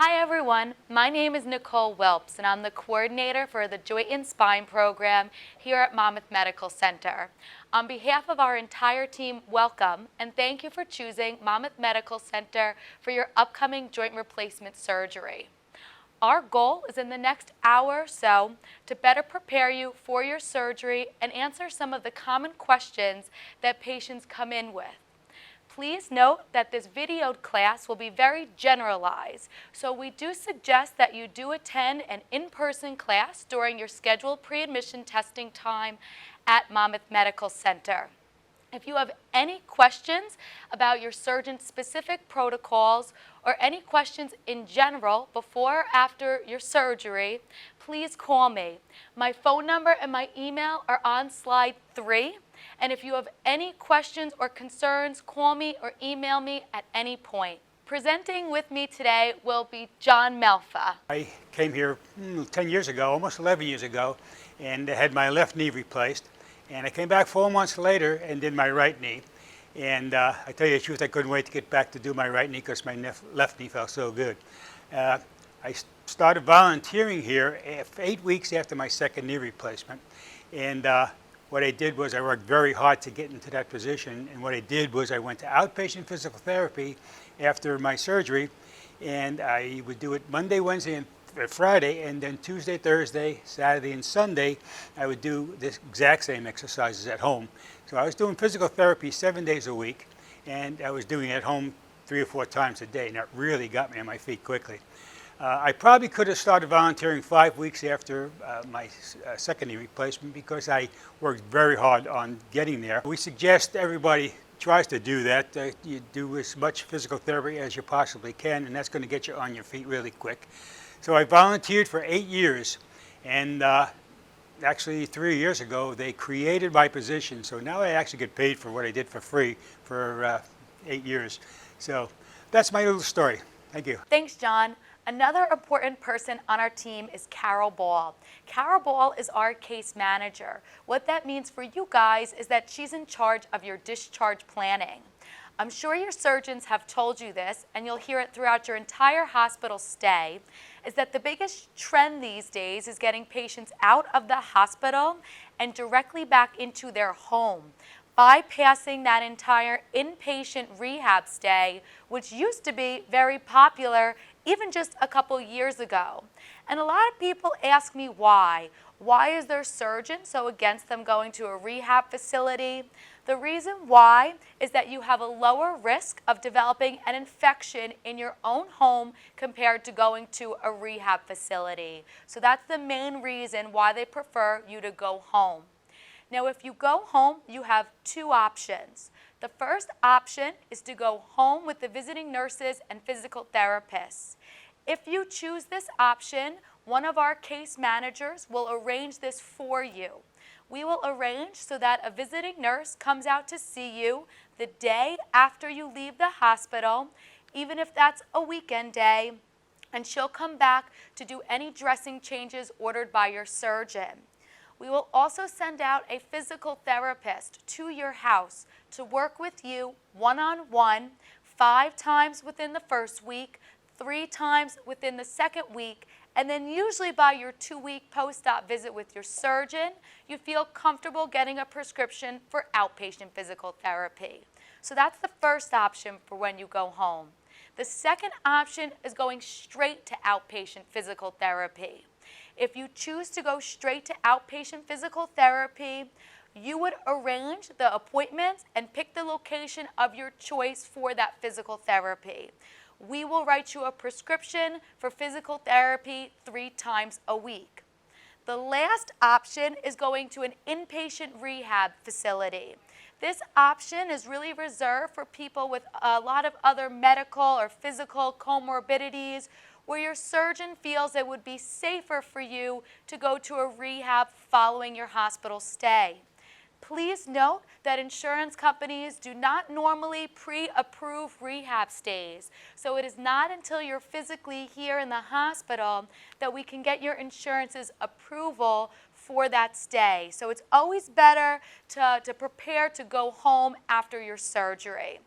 Hi everyone, my name is Nicole Welps and I'm the coordinator for the Joint and Spine program here at Monmouth Medical Center. On behalf of our entire team, welcome and thank you for choosing Monmouth Medical Center for your upcoming joint replacement surgery. Our goal is in the next hour or so to better prepare you for your surgery and answer some of the common questions that patients come in with. Please note that this videoed class will be very generalized, so we do suggest that you do attend an in-person class during your scheduled pre-admission testing time at Monmouth Medical Center. If you have any questions about your surgeon-specific protocols or any questions in general before or after your surgery, please call me. My phone number and my email are on slide 3. And if you have any questions or concerns, call me or email me at any point. Presenting with me today will be John Melfa. I came here 10 years ago, almost 11 years ago, and had my left knee replaced. And I came back 4 months later and did my right knee. And I tell you the truth, I couldn't wait to get back to do my right knee because my left knee felt so good. I started volunteering here 8 weeks after my second knee replacement. And what I did was I worked very hard to get into that position. And what I did was I went to outpatient physical therapy after my surgery. And I would do it Monday, Wednesday, and Friday, and then Tuesday, Thursday, Saturday, and Sunday, I would do the exact same exercises at home. So I was doing physical therapy 7 days a week, and I was doing it at home 3 or 4 times a day, and that really got me on my feet quickly. I probably could have started volunteering 5 weeks after my second knee replacement because I worked very hard on getting there. We suggest everybody tries to do that. You do as much physical therapy as you possibly can, and that's going to get you on your feet really quick. So I volunteered for 8 years, and actually 3 years ago they created my position. So now I actually get paid for what I did for free for 8 years. So that's my little story. Thank you. Thanks, John. Another important person on our team is Carol Ball. Carol Ball is our case manager. What that means for you guys is that she's in charge of your discharge planning. I'm sure your surgeons have told you this, and you'll hear it throughout your entire hospital stay, is that the biggest trend these days is getting patients out of the hospital and directly back into their home, bypassing that entire inpatient rehab stay, which used to be very popular even just a couple years ago. And a lot of people ask me why. Why is their surgeon so against them going to a rehab facility? The reason why is that you have a lower risk of developing an infection in your own home compared to going to a rehab facility. So that's the main reason why they prefer you to go home. Now, if you go home, you have 2 options. The first option is to go home with the visiting nurses and physical therapists. If you choose this option, one of our case managers will arrange this for you. We will arrange so that a visiting nurse comes out to see you the day after you leave the hospital, even if that's a weekend day, and she'll come back to do any dressing changes ordered by your surgeon. We will also send out a physical therapist to your house to work with you one-on-one 5 times within the first week, 3 times within the second week, and then usually by your 2-week post-op visit with your surgeon, you feel comfortable getting a prescription for outpatient physical therapy. So that's the first option for when you go home. The second option is going straight to outpatient physical therapy. If you choose to go straight to outpatient physical therapy, you would arrange the appointments and pick the location of your choice for that physical therapy. We will write you a prescription for physical therapy 3 times a week. The last option is going to an inpatient rehab facility. This option is really reserved for people with a lot of other medical or physical comorbidities where your surgeon feels it would be safer for you to go to a rehab following your hospital stay. Please note that insurance companies do not normally pre-approve rehab stays. So it is not until you're physically here in the hospital that we can get your insurance's approval for that stay. So it's always better to prepare to go home after your surgery.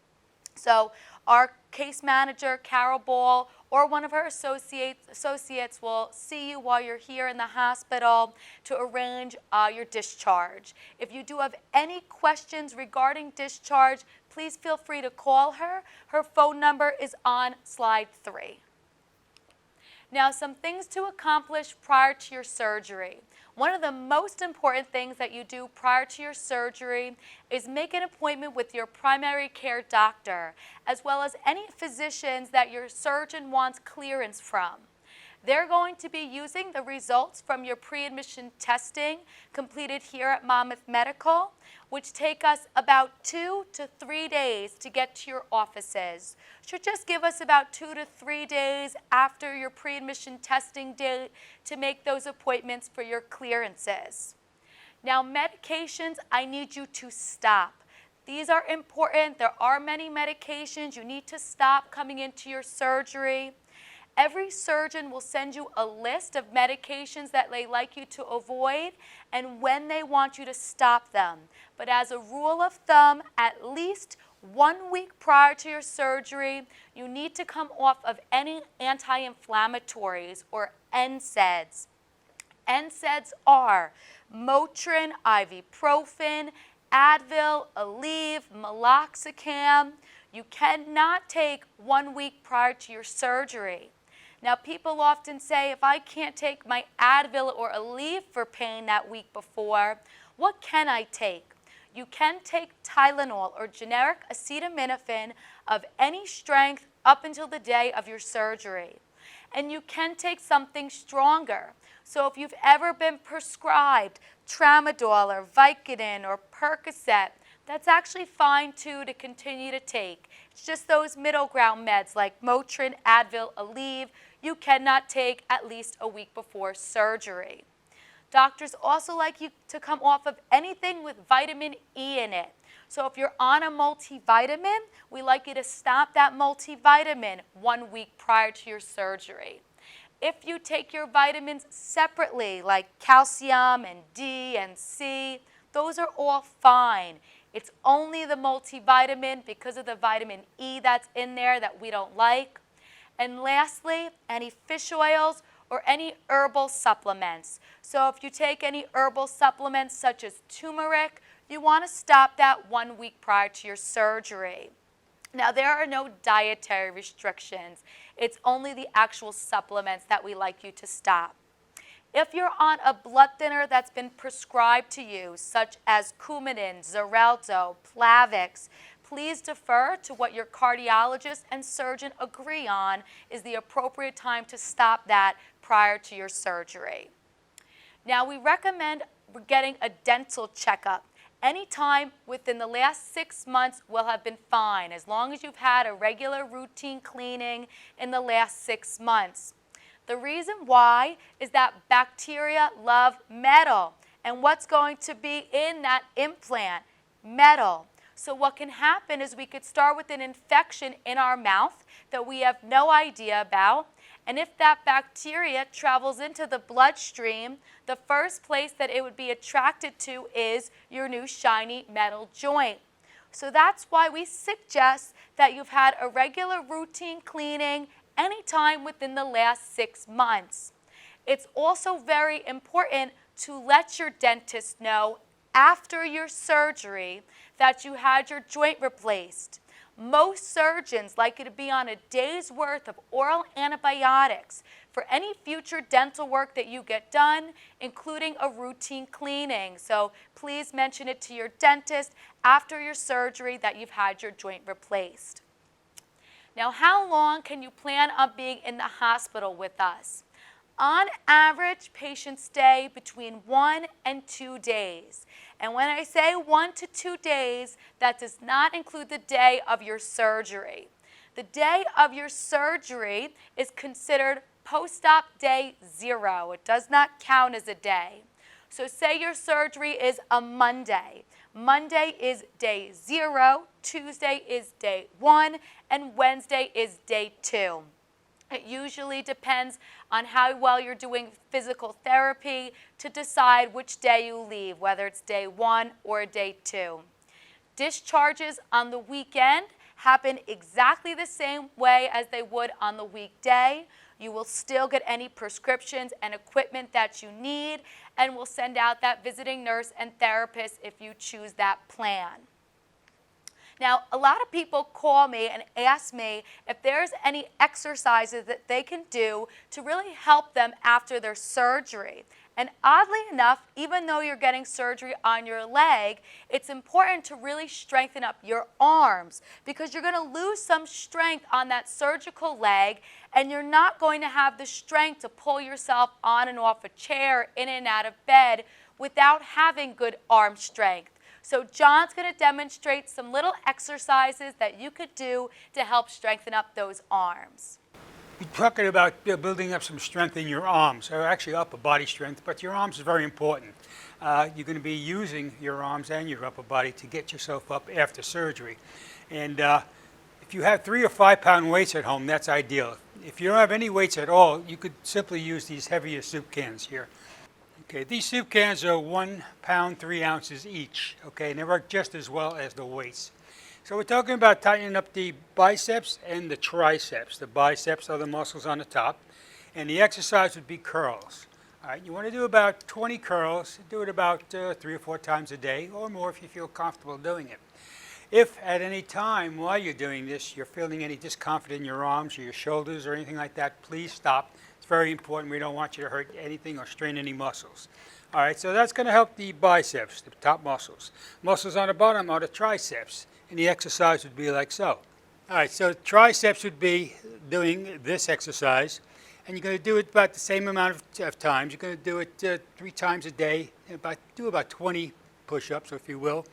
So our case manager, Carol Ball, or one of her associates will see you while you're here in the hospital to arrange your discharge. If you do have any questions regarding discharge, please feel free to call her. Her phone number is on slide 3. Now, some things to accomplish prior to your surgery. One of the most important things that you do prior to your surgery is make an appointment with your primary care doctor, as well as any physicians that your surgeon wants clearance from. They're going to be using the results from your pre-admission testing completed here at Monmouth Medical, which take us about 2 to 3 days to get to your offices. Should just give us about 2 to 3 days after your pre-admission testing date to make those appointments for your clearances. Now, medications, I need you to stop. These are important. There are many medications you need to stop coming into your surgery. Every surgeon will send you a list of medications that they like you to avoid and when they want you to stop them. But as a rule of thumb, at least 1 week prior to your surgery, you need to come off of any anti-inflammatories or NSAIDs. NSAIDs are Motrin, ibuprofen, Advil, Aleve, meloxicam. You cannot take 1 week prior to your surgery. Now, people often say, if I can't take my Advil or Aleve for pain that week before, what can I take? You can take Tylenol or generic acetaminophen of any strength up until the day of your surgery. And you can take something stronger. So if you've ever been prescribed Tramadol or Vicodin or Percocet, that's actually fine too to continue to take. It's just those middle ground meds like Motrin, Advil, Aleve, you cannot take at least a week before surgery. Doctors also like you to come off of anything with vitamin E in it. So if you're on a multivitamin, we like you to stop that multivitamin 1 week prior to your surgery. If you take your vitamins separately, like calcium and D and C, those are all fine. It's only the multivitamin because of the vitamin E that's in there that we don't like. And lastly, any fish oils or any herbal supplements. So if you take any herbal supplements such as turmeric, you want to stop that 1 week prior to your surgery. Now, there are no dietary restrictions. It's only the actual supplements that we like you to stop. If you're on a blood thinner that's been prescribed to you, such as Coumadin, Xarelto, Plavix, please defer to what your cardiologist and surgeon agree on is the appropriate time to stop that prior to your surgery. Now, we recommend getting a dental checkup. Anytime within the last 6 months will have been fine, as long as you've had a regular routine cleaning in the last 6 months. The reason why is that bacteria love metal. And what's going to be in that implant? Metal. So what can happen is we could start with an infection in our mouth that we have no idea about. And if that bacteria travels into the bloodstream, the first place that it would be attracted to is your new shiny metal joint. So that's why we suggest that you've had a regular routine cleaning anytime within the last 6 months. It's also very important to let your dentist know after your surgery that you had your joint replaced. Most surgeons like you to be on a day's worth of oral antibiotics for any future dental work that you get done, including a routine cleaning. So please mention it to your dentist after your surgery that you've had your joint replaced. Now, how long can you plan on being in the hospital with us? On average, patients stay between 1 and 2 days. And when I say 1 to 2 days, that does not include the day of your surgery. The day of your surgery is considered post-op day 0. It does not count as a day. So say your surgery is a Monday. Monday is day 0, Tuesday is day 1, and Wednesday is day 2. It usually depends on how well you're doing physical therapy to decide which day you leave, whether it's day 1 or day 2. Discharges on the weekend happen exactly the same way as they would on the weekday. You will still get any prescriptions and equipment that you need, and we'll send out that visiting nurse and therapist if you choose that plan. Now, a lot of people call me and ask me if there's any exercises that they can do to really help them after their surgery. And oddly enough, even though you're getting surgery on your leg, it's important to really strengthen up your arms because you're going to lose some strength on that surgical leg, and you're not going to have the strength to pull yourself on and off a chair, in and out of bed, without having good arm strength. So John's going to demonstrate some little exercises that you could do to help strengthen up those arms. You're talking about building up some strength in your arms, or actually upper body strength, but your arms is very important. You're going to be using your arms and your upper body to get yourself up after surgery. And if you have 3 or 5 pound weights at home, that's ideal. If you don't have any weights at all, you could simply use these heavier soup cans here. Okay, these soup cans are 1 pound, 3 ounces each, okay, and they work just as well as the weights. So we're talking about tightening up the biceps and the triceps. The biceps are the muscles on the top, and the exercise would be curls. All right, you want to do about 20 curls. Do it about 3 or 4 times a day, or more if you feel comfortable doing it. If at any time while you're doing this, you're feeling any discomfort in your arms or your shoulders or anything like that, please stop. It's very important. We don't want you to hurt anything or strain any muscles. All right, so that's going to help the biceps, the top muscles. Muscles on the bottom are the triceps, and the exercise would be like so. All right, so triceps would be doing this exercise, and you're going to do it about the same amount of times. You're going to do it 3 times a day, do about 20 push-ups, if you will.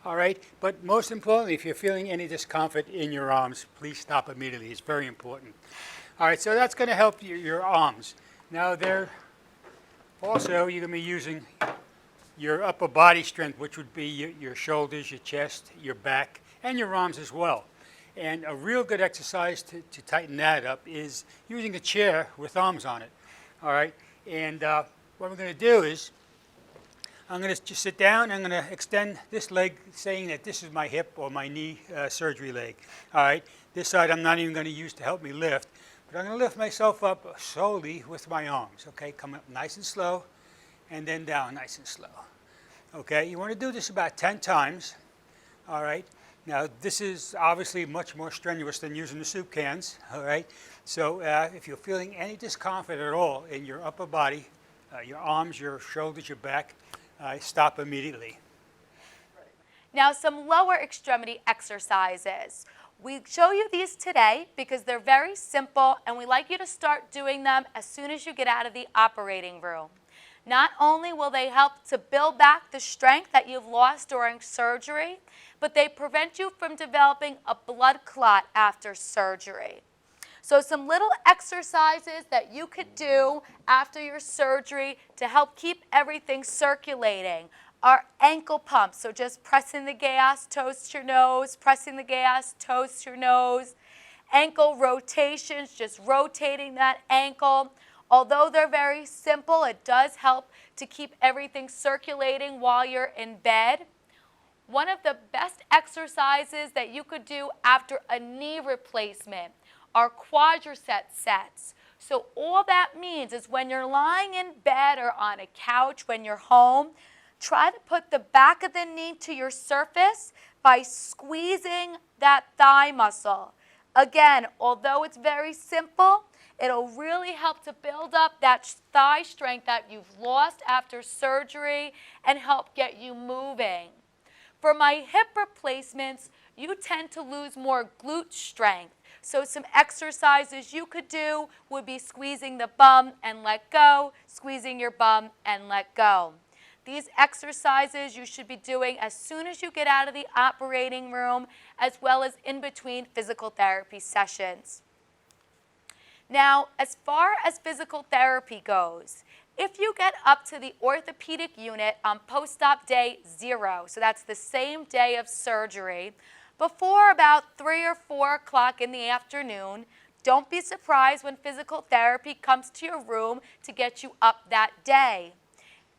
All right, but most importantly, if you're feeling any discomfort in your arms, please stop immediately. It's very important. All right, so that's going to help your arms. Now, also, you're going to be using your upper body strength, which would be your shoulders, your chest, your back, and your arms as well. And a real good exercise to tighten that up is using a chair with arms on it. All right, and what we're going to do is I'm going to just sit down. I'm going to extend this leg, saying that this is my hip or my knee surgery leg. All right, this side I'm not even going to use to help me lift, but I'm going to lift myself up slowly with my arms. Okay, come up nice and slow, and then down nice and slow. Okay, you want to do this about 10 times. All right. Now, this is obviously much more strenuous than using the soup cans. All right. So if you're feeling any discomfort at all in your upper body, your arms, your shoulders, your back, stop immediately. Now, some lower extremity exercises. We show you these today because they're very simple, and we like you to start doing them as soon as you get out of the operating room. Not only will they help to build back the strength that you've lost during surgery, but they prevent you from developing a blood clot after surgery. So some little exercises that you could do after your surgery to help keep everything circulating are ankle pumps. So just pressing the gas, toes to your nose, pressing the gas, toes to your nose. Ankle rotations, just rotating that ankle. Although they're very simple, it does help to keep everything circulating while you're in bed. One of the best exercises that you could do after a knee replacement are quadricep sets. So all that means is when you're lying in bed or on a couch when you're home, try to put the back of the knee to your surface by squeezing that thigh muscle. Again, although it's very simple, it'll really help to build up that thigh strength that you've lost after surgery and help get you moving. For my hip replacements, you tend to lose more glute strength. So some exercises you could do would be squeezing the bum and let go, squeezing your bum and let go. These exercises you should be doing as soon as you get out of the operating room, as well as in between physical therapy sessions. Now, as far as physical therapy goes, if you get up to the orthopedic unit on post-op day 0, so that's the same day of surgery, before about 3 or 4 o'clock in the afternoon, don't be surprised when physical therapy comes to your room to get you up that day.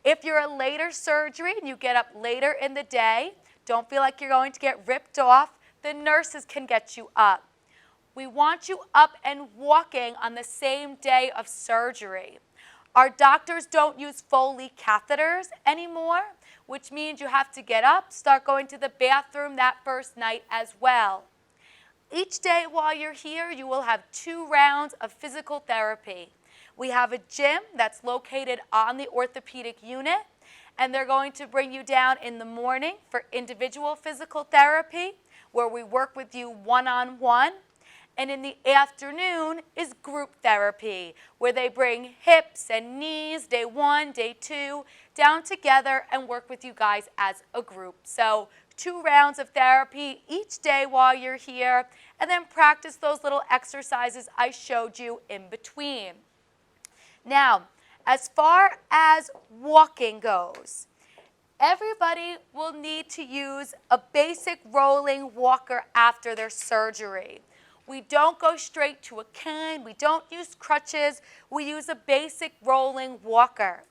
If you're a later surgery and you get up later in the day, don't feel like you're going to get ripped off. the nurses can get you up. We want you up and walking on the same day of surgery. Our doctors don't use Foley catheters anymore, which means you have to get up, start going to the bathroom that first night as well. Each day while you're here, you will have 2 rounds of physical therapy. We have a gym that's located on the orthopedic unit, and they're going to bring you down in the morning for individual physical therapy, where we work with you one-on-one. And in the afternoon is group therapy, where they bring hips and knees, day 1, day 2, down together and work with you guys as a group. So 2 rounds of therapy each day while you're here, and then practice those little exercises I showed you in between. Now, as far as walking goes, everybody will need to use a basic rolling walker after their surgery. We don't go straight to a cane. We don't use crutches. We use a basic rolling walker.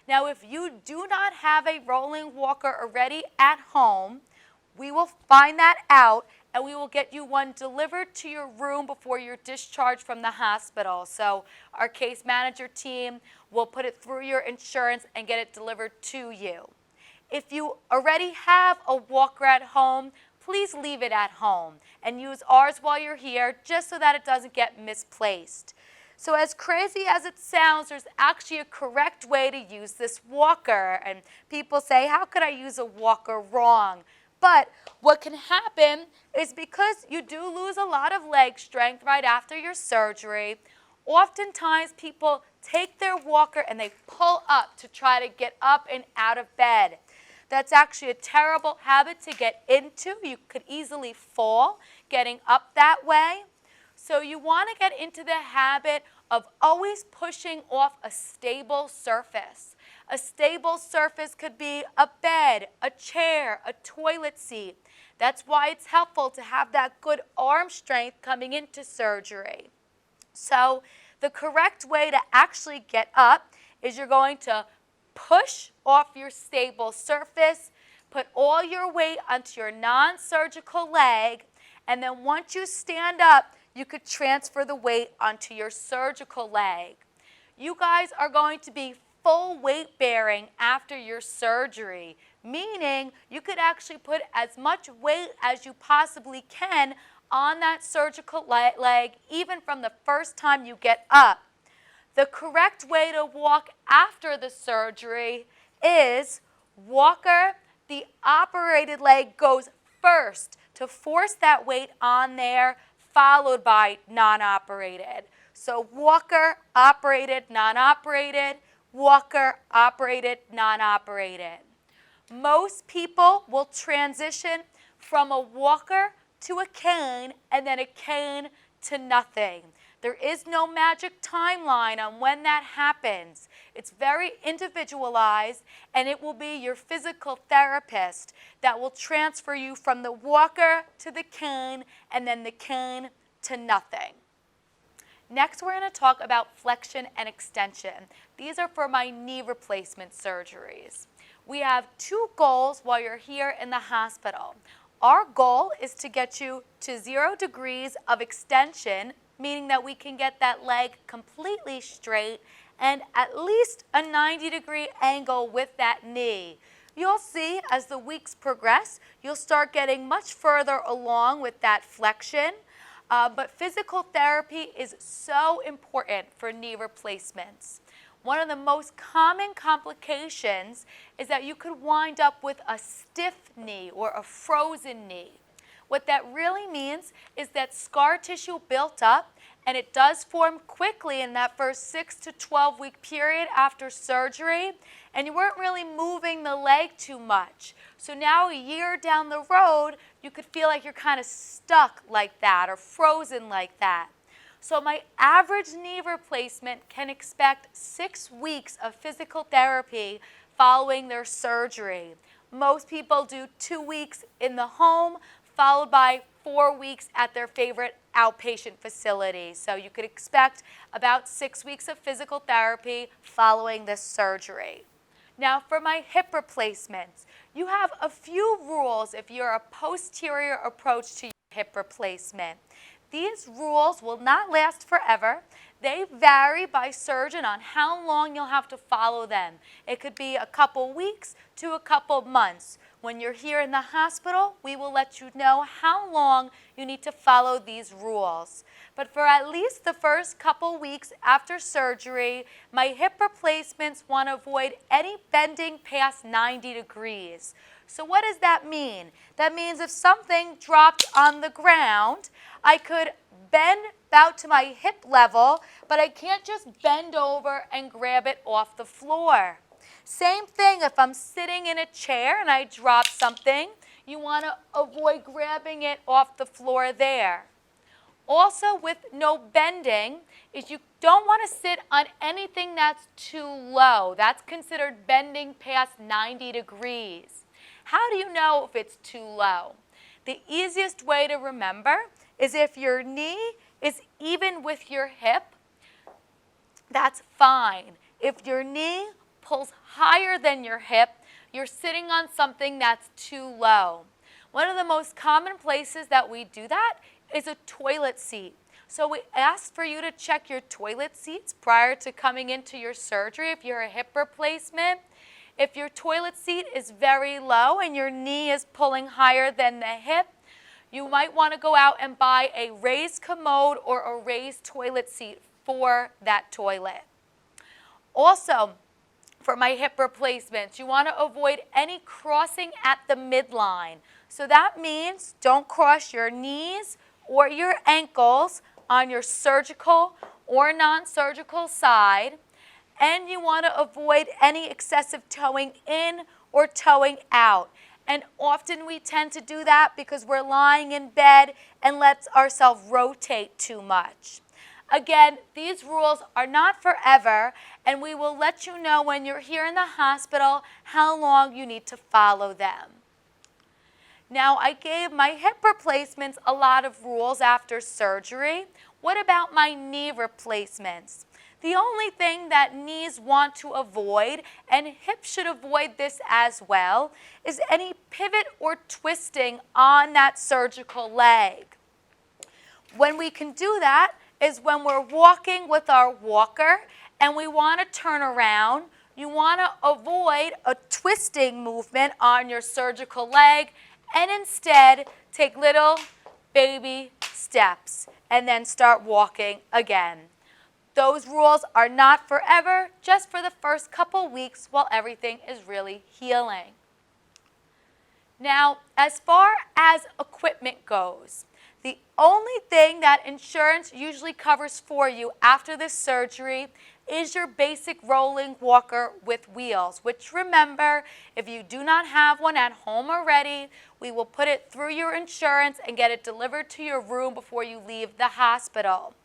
Now, if you do not have a rolling walker already at home, we will find that out and we will get you one delivered to your room before you're discharged from the hospital. So our case manager team will put it through your insurance and get it delivered to you. If you already have a walker at home, please leave it at home and use ours while you're here, just so that it doesn't get misplaced. So as crazy as it sounds, there's actually a correct way to use this walker. And people say, how could I use a walker wrong? But what can happen is, because you do lose a lot of leg strength right after your surgery, oftentimes people take their walker and they pull up to try to get up and out of bed. That's actually a terrible habit to get into. You could easily fall getting up that way. So you want to get into the habit of always pushing off a stable surface. A stable surface could be a bed, a chair, a toilet seat. That's why it's helpful to have that good arm strength coming into surgery. So the correct way to actually get up is you're going to push off your stable surface, put all your weight onto your non-surgical leg, and then once you stand up, you could transfer the weight onto your surgical leg. You guys are going to be full weight bearing after your surgery, meaning you could actually put as much weight as you possibly can on that surgical leg, even from the first time you get up. The correct way to walk after the surgery is walker. The operated leg goes first to force that weight on there, followed by non-operated. So walker, operated, non-operated, walker, operated, non-operated. Most people will transition from a walker to a cane and then a cane to nothing. There is no magic timeline on when that happens. It's very individualized, and it will be your physical therapist that will transfer you from the walker to the cane and then the cane to nothing. Next, we're going to talk about flexion and extension. These are for my knee replacement surgeries. We have 2 goals while you're here in the hospital. Our goal is to get you to 0 degrees of extension, meaning that we can get that leg completely straight and at least a 90-degree angle with that knee. You'll see as the weeks progress, you'll start getting much further along with that flexion. But physical therapy is so important for knee replacements. One of the most common complications is that you could wind up with a stiff knee or a frozen knee. What that really means is that scar tissue built up, and it does form quickly in that first 6 to 12 week period after surgery, and you weren't really moving the leg too much. So now a year down the road, you could feel like you're kind of stuck like that or frozen like that. So my average knee replacement can expect 6 weeks of physical therapy following their surgery. Most people do 2 weeks in the home, followed by 4 weeks at their favorite outpatient facility. So you could expect about 6 weeks of physical therapy following this surgery. Now for my hip replacements, you have a few rules if you're a posterior approach to your hip replacement. These rules will not last forever. They vary by surgeon on how long you'll have to follow them. It could be a couple weeks to a couple months. When you're here in the hospital, we will let you know how long you need to follow these rules. But for at least the first couple weeks after surgery, my hip replacements want to avoid any bending past 90 degrees. So what does that mean? That means if something dropped on the ground, I could bend about to my hip level, but I can't just bend over and grab it off the floor. Same thing if I'm sitting in a chair and I drop something, you want to avoid grabbing it off the floor there. Also with no bending is you don't want to sit on anything that's too low. That's considered bending past 90 degrees. How do you know if it's too low? The easiest way to remember is if your knee is even with your hip, that's fine. If your knee pulls higher than your hip, you're sitting on something that's too low. One of the most common places that we do that is a toilet seat. So we ask for you to check your toilet seats prior to coming into your surgery if you're a hip replacement. If your toilet seat is very low and your knee is pulling higher than the hip, you might want to go out and buy a raised commode or a raised toilet seat for that toilet. Also, for my hip replacements, you want to avoid any crossing at the midline. So that means don't cross your knees or your ankles on your surgical or non-surgical side. And you want to avoid any excessive toeing in or toeing out. And often we tend to do that because we're lying in bed and let ourselves rotate too much. Again, these rules are not forever, and we will let you know when you're here in the hospital how long you need to follow them. Now, I gave my hip replacements a lot of rules after surgery. What about my knee replacements? The only thing that knees want to avoid, and hips should avoid this as well, is any pivot or twisting on that surgical leg. When we can do that is when we're walking with our walker and we want to turn around. You want to avoid a twisting movement on your surgical leg and instead take little baby steps and then start walking again. Those rules are not forever, just for the first couple weeks while everything is really healing. Now, as far as equipment goes, the only thing that insurance usually covers for you after this surgery is your basic rolling walker with wheels, which remember, if you do not have one at home already, we will put it through your insurance and get it delivered to your room before you leave the hospital.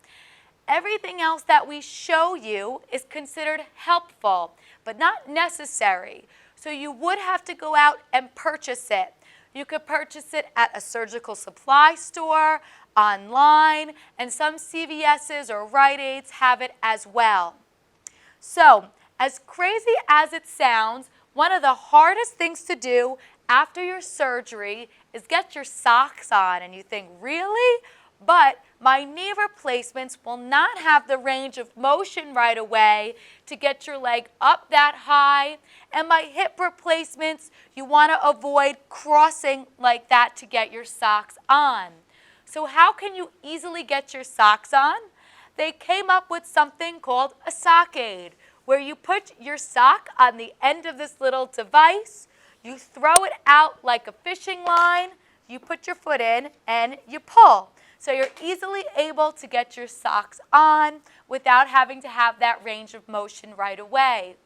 Everything else that we show you is considered helpful, but not necessary. So you would have to go out and purchase it. You could purchase it at a surgical supply store, online, and some CVS's or Rite Aids have it as well. So, as crazy as it sounds, one of the hardest things to do after your surgery is get your socks on. And you think, really? But my knee replacements will not have the range of motion right away to get your leg up that high. And my hip replacements, you want to avoid crossing like that to get your socks on. So how can you easily get your socks on? They came up with something called a sock aid, where you put your sock on the end of this little device, you throw it out like a fishing line, you put your foot in, and you pull. So you're easily able to get your socks on without having to have that range of motion right away.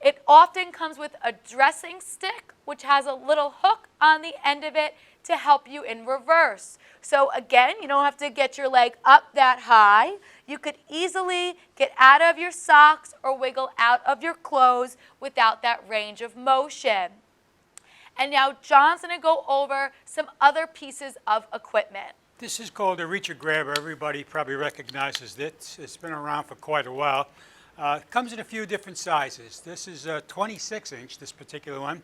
It often comes with a dressing stick, which has a little hook on the end of it to help you in reverse. So again, you don't have to get your leg up that high. You could easily get out of your socks or wiggle out of your clothes without that range of motion. And now John's going to go over some other pieces of equipment. This is called a reacher grabber. Everybody probably recognizes it. It's been around for quite a while. It comes in a few different sizes. This is a 26-inch, this particular one.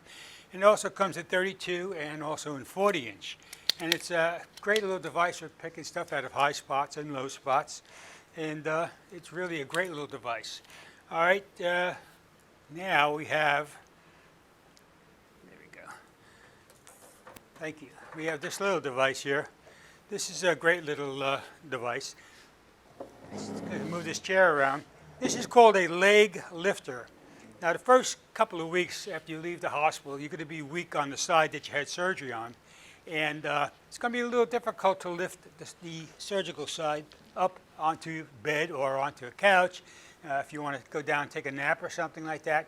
And it also comes at 32 and also in 40-inch. And it's a great little device for picking stuff out of high spots and low spots. And it's really a great little device. All right, now we have, there we go. Thank you. We have this little device here. This is a great little device. Let's move this chair around. This is called a leg lifter. Now, the first couple of weeks after you leave the hospital, you're going to be weak on the side that you had surgery on. And it's going to be a little difficult to lift the surgical side up onto bed or onto a couch if you want to go down and take a nap or something like that.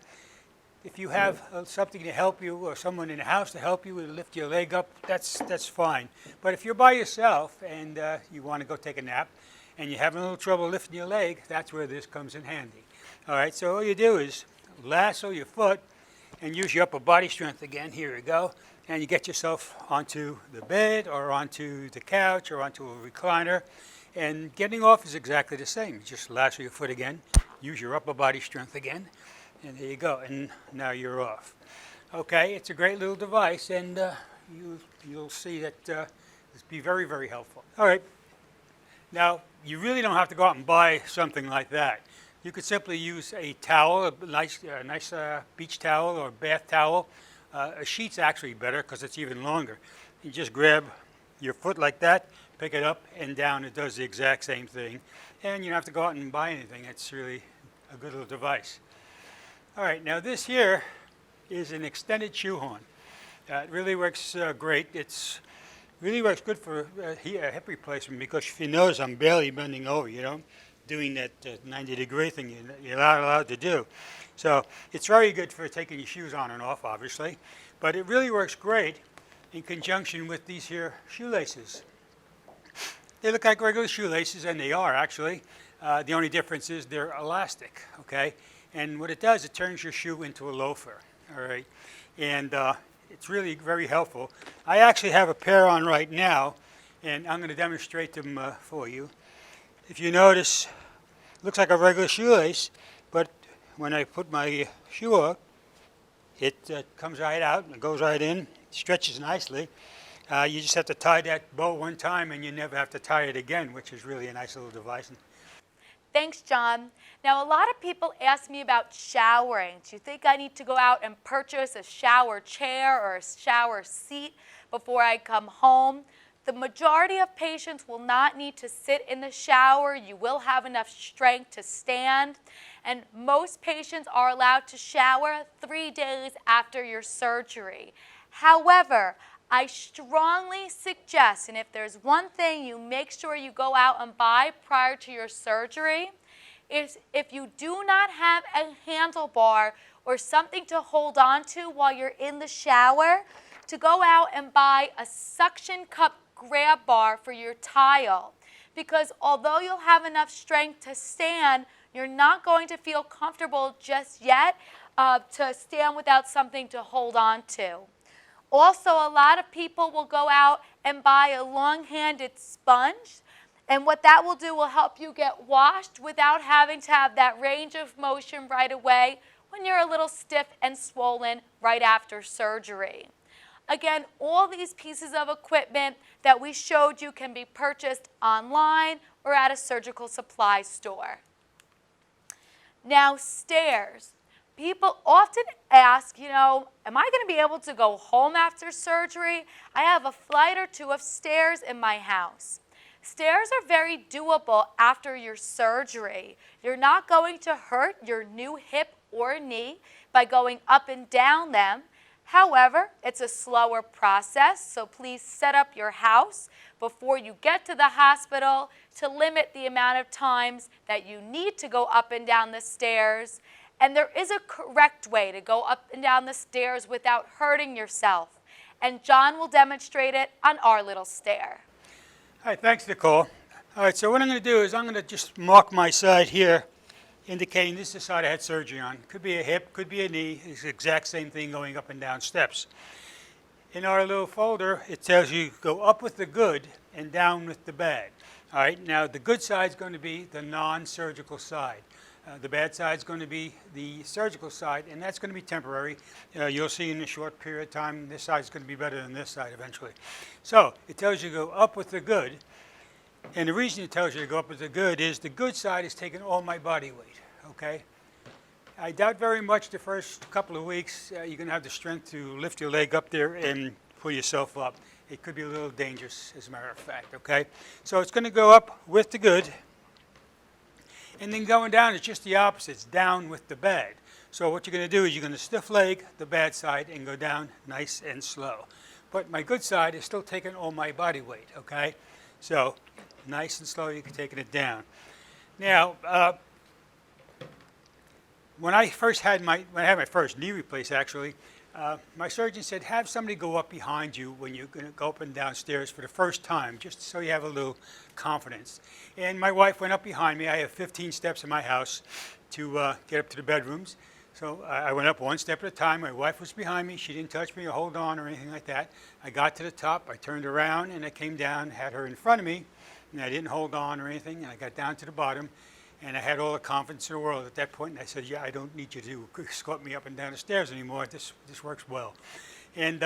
If you have something to help you or someone in the house to help you to lift your leg up, that's fine. But if you're by yourself and you want to go take a nap and you're having a little trouble lifting your leg, that's where this comes in handy. All right, so all you do is lasso your foot and use your upper body strength again. Here we go. And you get yourself onto the bed or onto the couch or onto a recliner. And getting off is exactly the same. You just lasso your foot again, use your upper body strength again, and there you go. And now you're off. Okay, it's a great little device, and you'll see that it's be very, very helpful. All right. Now, you really don't have to go out and buy something like that. You could simply use a towel, a nice beach towel or bath towel. A sheet's actually better because it's even longer. You just grab your foot like that, pick it up and down. It does the exact same thing. And you don't have to go out and buy anything. It's really a good little device. All right, now this here is an extended shoehorn. It really works great. It's really works good for hip replacement because if you notice, I'm barely bending over, you know, doing that 90-degree thing you're not allowed to do. So it's very good for taking your shoes on and off, obviously, but it really works great in conjunction with these here shoelaces. They look like regular shoelaces, and they are actually. The only difference is they're elastic, okay? And what it does, it turns your shoe into a loafer, all right? And it's really very helpful. I actually have a pair on right now, and I'm going to demonstrate them for you. If you notice, it looks like a regular shoelace, but when I put my shoe on, it comes right out and it goes right in, stretches nicely. You just have to tie that bow one time and you never have to tie it again, which is really a nice little device. Thanks, John. Now, a lot of people ask me about showering. Do you think I need to go out and purchase a shower chair or a shower seat before I come home? The majority of patients will not need to sit in the shower. You will have enough strength to stand. And most patients are allowed to shower 3 days after your surgery. However, I strongly suggest, and if there's one thing you make sure you go out and buy prior to your surgery, is if you do not have a handlebar or something to hold on to while you're in the shower, to go out and buy a suction cup grab bar for your tile. Because although you'll have enough strength to stand, you're not going to feel comfortable just yet to stand without something to hold on to. Also, a lot of people will go out and buy a long-handed sponge, and what that will do will help you get washed without having to have that range of motion right away when you're a little stiff and swollen right after surgery. Again, all these pieces of equipment that we showed you can be purchased online or at a surgical supply store. Now, stairs. People often ask, am I going to be able to go home after surgery? I have a flight or two of stairs in my house. Stairs are very doable after your surgery. You're not going to hurt your new hip or knee by going up and down them. However, it's a slower process, so please set up your house before you get to the hospital to limit the amount of times that you need to go up and down the stairs. And there is a correct way to go up and down the stairs without hurting yourself. And John will demonstrate it on our little stair. All right, thanks, Nicole. All right, so what I'm going to do is I'm going to just mark my side here, indicating this is the side I had surgery on. Could be a hip, could be a knee. It's the exact same thing going up and down steps. In our little folder, it tells you go up with the good and down with the bad. All right, now the good side is going to be the non-surgical side. The bad side is going to be the surgical side, and that's going to be temporary. You'll see in a short period of time this side is going to be better than this side eventually. So it tells you to go up with the good, and the reason it tells you to go up with the good is the good side is taking all my body weight, okay? I doubt very much the first couple of weeks you're going to have the strength to lift your leg up there and pull yourself up. It could be a little dangerous, as a matter of fact, okay? So it's going to go up with the good. And then going down is just the opposite. It's down with the bad. So what you're going to do is you're going to stiff leg the bad side and go down nice and slow. But my good side is still taking all my body weight, okay? So nice and slow, you're taking it down. Now, when I had my first knee replaced, actually, my surgeon said, have somebody go up behind you when you're going to go up and down stairs for the first time, just so you have a little confidence. And my wife went up behind me. I have 15 steps in my house to get up to the bedrooms. So I went up one step at a time. My wife was behind me. She didn't touch me or hold on or anything like that. I got to the top. I turned around, and I came down, had her in front of me, and I didn't hold on or anything. And I got down to the bottom. And I had all the confidence in the world at that point, and I said, yeah, I don't need you to escort me up and down the stairs anymore. This works well. And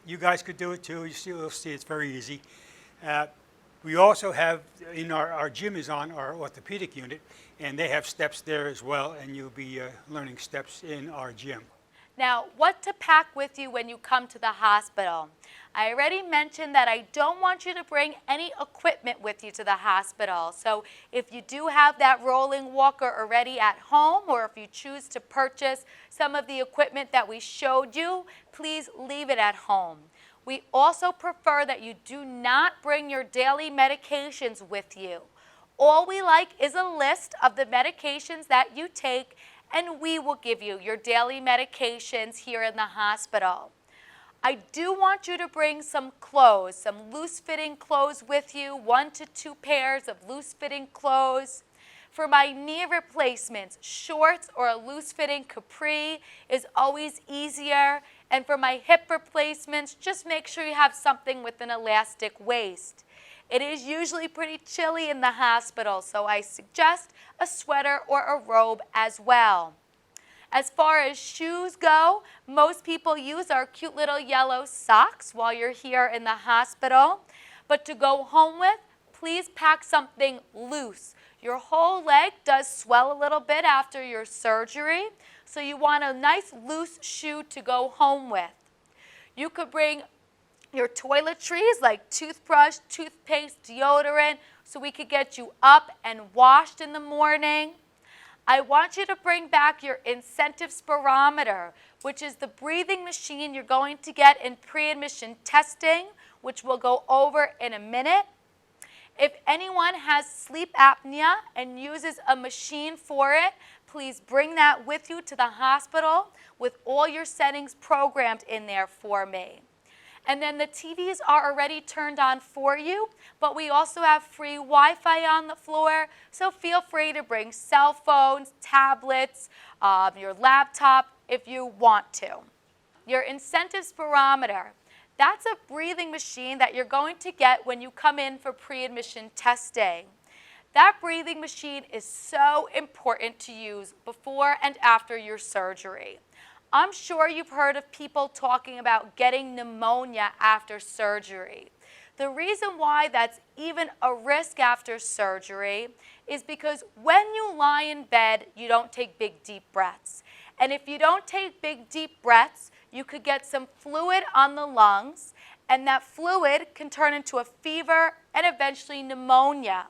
you guys could do it too. You'll see it's very easy. We also have, in our gym is on our orthopedic unit, and they have steps there as well, and you'll be learning steps in our gym. Now, what to pack with you when you come to the hospital. I already mentioned that I don't want you to bring any equipment with you to the hospital. So if you do have that rolling walker already at home, or if you choose to purchase some of the equipment that we showed you, please leave it at home. We also prefer that you do not bring your daily medications with you. All we like is a list of the medications that you take, and we will give you your daily medications here in the hospital. I do want you to bring some clothes, some loose-fitting clothes with you, 1 to 2 pairs of loose-fitting clothes. For my knee replacements, shorts or a loose-fitting capri is always easier. And for my hip replacements, just make sure you have something with an elastic waist. It is usually pretty chilly in the hospital, so I suggest a sweater or a robe as well. As far as shoes go, most people use our cute little yellow socks while you're here in the hospital. But to go home with, please pack something loose. Your whole leg does swell a little bit after your surgery, so you want a nice loose shoe to go home with. You could bring your toiletries like toothbrush, toothpaste, deodorant, so we could get you up and washed in the morning. I want you to bring back your incentive spirometer, which is the breathing machine you're going to get in pre-admission testing, which we'll go over in a minute. If anyone has sleep apnea and uses a machine for it, please bring that with you to the hospital with all your settings programmed in there for me. And then the TVs are already turned on for you, but we also have free Wi-Fi on the floor, so feel free to bring cell phones, tablets, your laptop if you want to. Your incentive spirometer, that's a breathing machine that you're going to get when you come in for pre-admission testing. That breathing machine is so important to use before and after your surgery. I'm sure you've heard of people talking about getting pneumonia after surgery. The reason why that's even a risk after surgery is because when you lie in bed, you don't take big, deep breaths. And if you don't take big, deep breaths, you could get some fluid on the lungs, and that fluid can turn into a fever and eventually pneumonia.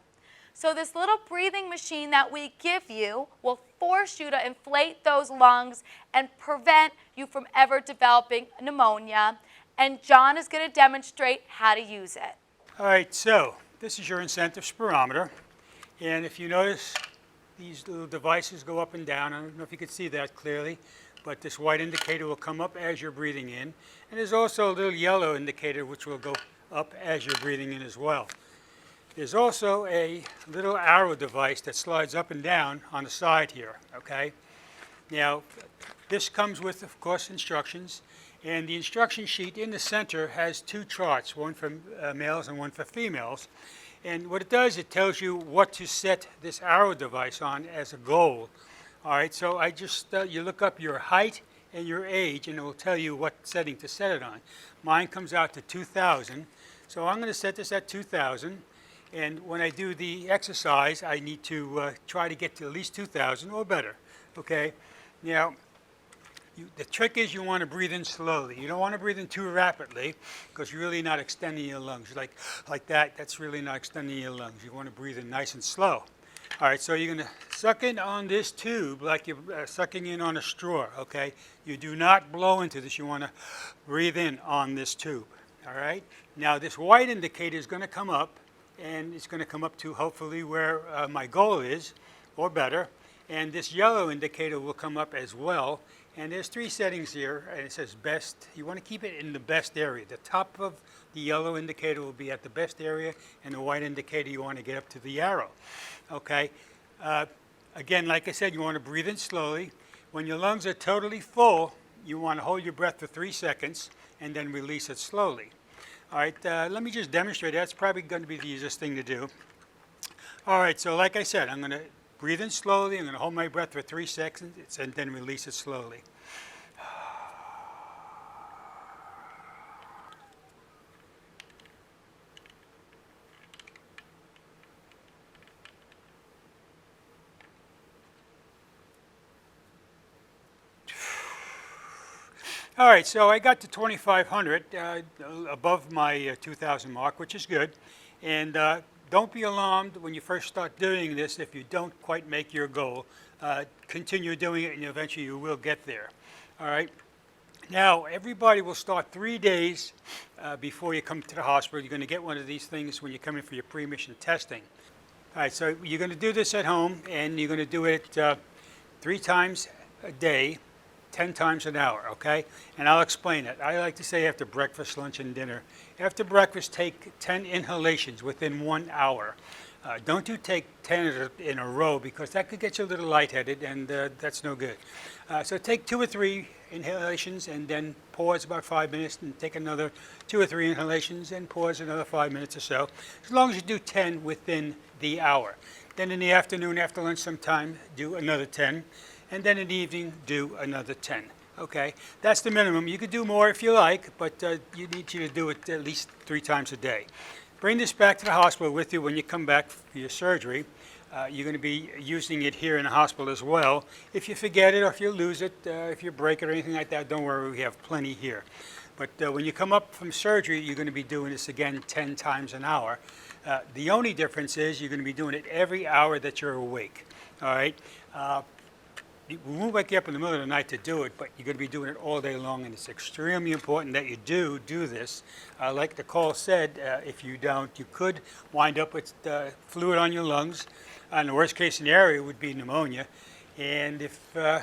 So this little breathing machine that we give you will force you to inflate those lungs and prevent you from ever developing pneumonia. And John is going to demonstrate how to use it. All right, so this is your incentive spirometer. And if you notice, these little devices go up and down. I don't know if you can see that clearly, but this white indicator will come up as you're breathing in. And there's also a little yellow indicator which will go up as you're breathing in as well. There's also a little arrow device that slides up and down on the side here, okay? Now, this comes with, of course, instructions. And the instruction sheet in the center has 2 charts, one for males and one for females. And what it does, it tells you what to set this arrow device on as a goal. All right, so I just, you look up your height and your age, and it will tell you what setting to set it on. Mine comes out to 2,000, so I'm going to set this at 2,000. And when I do the exercise, I need to try to get to at least 2,000 or better, okay? Now, the trick is you want to breathe in slowly. You don't want to breathe in too rapidly because you're really not extending your lungs. Like that, that's really not extending your lungs. You want to breathe in nice and slow. All right, so you're going to suck in on this tube like you're sucking in on a straw, okay? You do not blow into this. You want to breathe in on this tube, all right? Now, this white indicator is going to come up, and it's going to come up to hopefully where my goal is, or better. And this yellow indicator will come up as well. And there's 3 settings here, and it says best. You want to keep it in the best area. The top of the yellow indicator will be at the best area, and the white indicator you want to get up to the arrow. Okay? Again, like I said, you want to breathe in slowly. When your lungs are totally full, you want to hold your breath for 3 seconds and then release it slowly. All right, let me just demonstrate. That's probably going to be the easiest thing to do. All right, so like I said, I'm going to breathe in slowly. I'm going to hold my breath for 3 seconds and then release it slowly. All right, so I got to 2,500 above my 2,000 mark, which is good. And don't be alarmed when you first start doing this if you don't quite make your goal. Continue doing it, and eventually you will get there. All right. Now, everybody will start 3 days before you come to the hospital. You're going to get one of these things when you come in for your pre-admission testing. All right, so you're going to do this at home, and you're going to do it 3 times a day, 10 times an hour, okay? And I'll explain it. I like to say after breakfast, lunch, and dinner. After breakfast, take 10 inhalations within 1 hour. Don't take 10 in a row because that could get you a little lightheaded, and that's no good. So take 2 or 3 inhalations and then pause about 5 minutes and take another 2 or 3 inhalations and pause another 5 minutes or so. As long as you do 10 within the hour. Then in the afternoon, after lunch sometime, do another 10. And then in the evening, do another 10. Okay, that's the minimum. You could do more if you like, but you need to do it at least 3 times a day. Bring this back to the hospital with you when you come back for your surgery. You're going to be using it here in the hospital as well. If you forget it or if you lose it, if you break it or anything like that, don't worry, we have plenty here. But when you come up from surgery, you're going to be doing this again 10 times an hour. The only difference is you're going to be doing it every hour that you're awake. All right? We won't wake you up in the middle of the night to do it, but you're going to be doing it all day long, and it's extremely important that you do this. Like Nicole said, if you don't, you could wind up with fluid on your lungs. And the worst case scenario would be pneumonia. And if the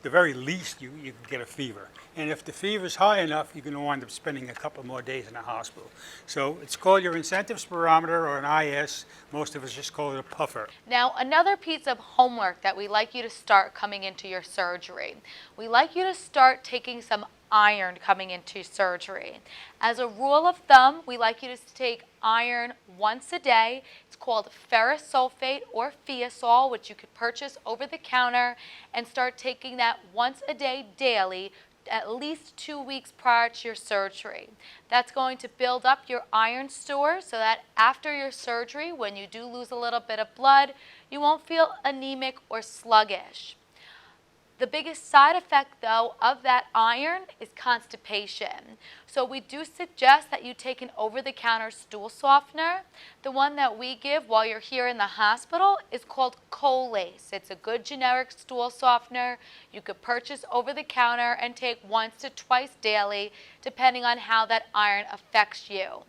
very least, you could get a fever. And if the fever is high enough, you're going to wind up spending a couple more days in the hospital. So it's called your incentive spirometer, or an IS. Most of us just call it a puffer. Now, another piece of homework that we like you to start coming into your surgery. We like you to start taking some iron coming into surgery. As a rule of thumb, we like you to take iron once a day. It's called ferrous sulfate or Fiasol, which you could purchase over the counter, and start taking that once a day daily, at least 2 weeks prior to your surgery. That's going to build up your iron store so that after your surgery, when you do lose a little bit of blood, you won't feel anemic or sluggish. The biggest side effect, though, of that iron is constipation. So we do suggest that you take an over-the-counter stool softener. The one that we give while you're here in the hospital is called Colace. It's a good generic stool softener. You could purchase over the counter and take once to twice daily, depending on how that iron affects you.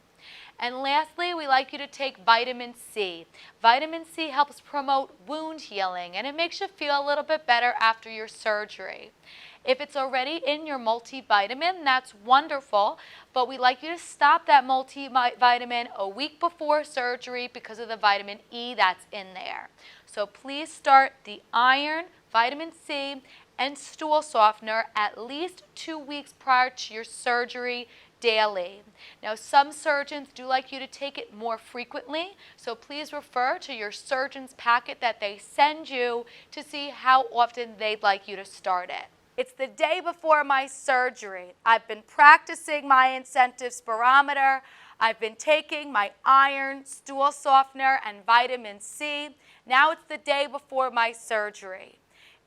And lastly, we like you to take vitamin C. Vitamin C helps promote wound healing, and it makes you feel a little bit better after your surgery. If it's already in your multivitamin, that's wonderful, but we like you to stop that multivitamin a week before surgery because of the vitamin E that's in there. So please start the iron, vitamin C, and stool softener at least 2 weeks prior to your surgery daily. Now, some surgeons do like you to take it more frequently, so please refer to your surgeon's packet that they send you to see how often they'd like you to start it. It's the day before my surgery. I've been practicing my incentive spirometer. I've been taking my iron, stool softener, and vitamin C. Now it's the day before my surgery.